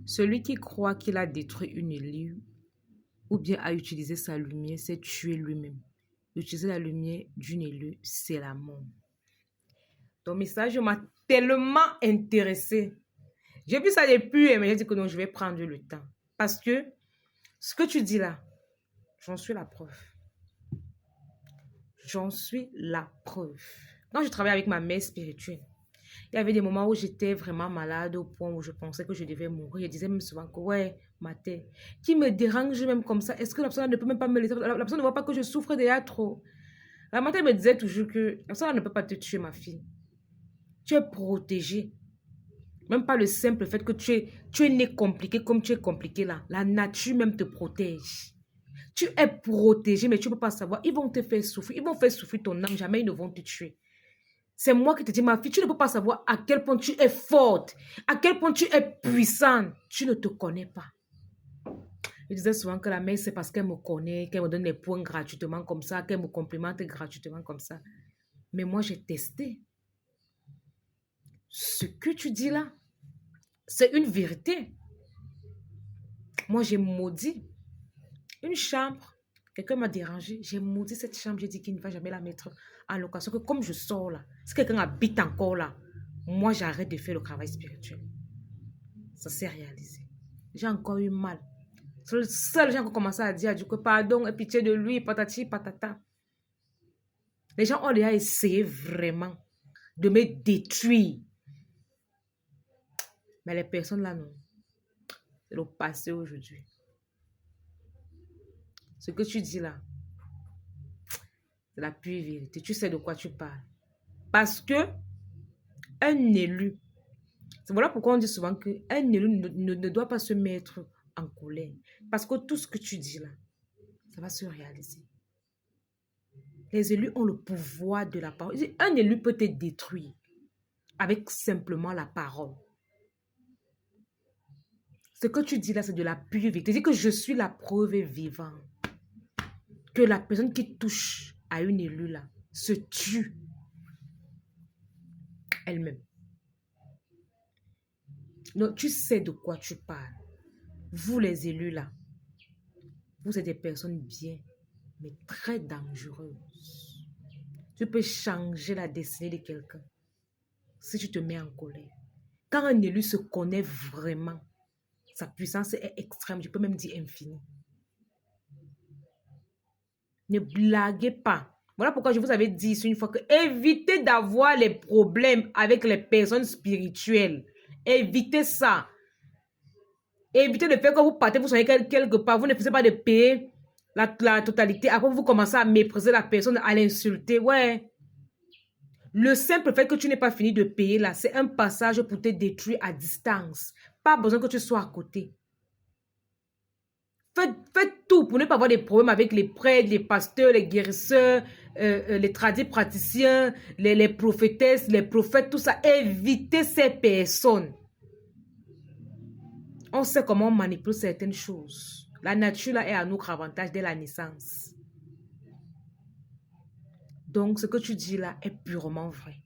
Celui qui croit qu'il a détruit une élue ou bien a utilisé sa lumière, c'est tuer lui-même. Utiliser la lumière d'une élue, c'est la mort. Ton message m'a tellement intéressé. J'ai vu ça depuis, mais j'ai dit que non, je vais prendre le temps. Parce que ce que tu dis là, j'en suis la preuve. J'en suis la preuve. Quand je travaillais avec ma mère spirituelle, il y avait des moments où j'étais vraiment malade au point où je pensais que je devais mourir. Je disais même souvent que ouais, ma tête, qui me dérange même comme ça, est-ce que la personne ne peut même pas me laisser, la personne ne voit pas que je souffre déjà trop. La matin me disait toujours que la personne ne peut pas te tuer, ma fille. Tu es protégée. Même pas le simple fait que tu es né compliqué comme tu es compliqué là. La nature même te protège. Tu es protégé, mais tu ne peux pas savoir. Ils vont te faire souffrir. Ils vont faire souffrir ton âme. Jamais ils ne vont te tuer. C'est moi qui te dis, ma fille, tu ne peux pas savoir à quel point tu es forte, à quel point tu es puissante. Tu ne te connais pas. Je disais souvent que la mère, c'est parce qu'elle me connaît, qu'elle me donne des points gratuitement comme ça, qu'elle me complimente gratuitement comme ça. Mais moi, j'ai testé. Ce que tu dis là, c'est une vérité. Moi, j'ai maudit une chambre. Quelqu'un m'a dérangé. J'ai maudit cette chambre. J'ai dit qu'il ne va jamais la mettre en location. Que comme je sors là, si quelqu'un habite encore là, moi, j'arrête de faire le travail spirituel. Ça s'est réalisé. J'ai encore eu mal. C'est le seul gens qui ont commencé à dire que pardon, pitié de lui, patati, patata. Les gens ont déjà essayé vraiment de me détruire. Mais les personnes là, non. C'est le passé aujourd'hui. Ce que tu dis là, c'est la pure vérité. Tu sais de quoi tu parles. Parce que un élu, voilà pourquoi on dit souvent qu'un élu ne doit pas se mettre en colère. Parce que tout ce que tu dis là, ça va se réaliser. Les élus ont le pouvoir de la parole. Un élu peut te détruire avec simplement la parole. Ce que tu dis là, c'est de la pure vérité. Tu dis que je suis la preuve vivante. Que la personne qui touche à une élue là se tue elle-même. Donc, tu sais de quoi tu parles. Vous, les élus là, vous êtes des personnes bien, mais très dangereuses. Tu peux changer la destinée de quelqu'un si tu te mets en colère. Quand un élu se connaît vraiment, sa puissance est extrême, je peux même dire infinie. Ne blaguez pas. Voilà pourquoi je vous avais dit ici une fois que évitez d'avoir les problèmes avec les personnes spirituelles. Évitez ça. Évitez de faire que vous partez, vous soyez quelque part, vous ne faites pas de payer la totalité. Après, vous commencez à mépriser la personne, à l'insulter. Ouais. Le simple fait que tu n'aies pas fini de payer là, c'est un passage pour te détruire à distance. Pas besoin que tu sois à côté. Faites tout pour ne pas avoir des problèmes avec les prêtres, les pasteurs, les guérisseurs, les tradis praticiens, les prophétesses, les prophètes, tout ça. Évitez ces personnes. On sait comment on manipule certaines choses. La nature là est à notre avantage dès la naissance. Donc, ce que tu dis là est purement vrai.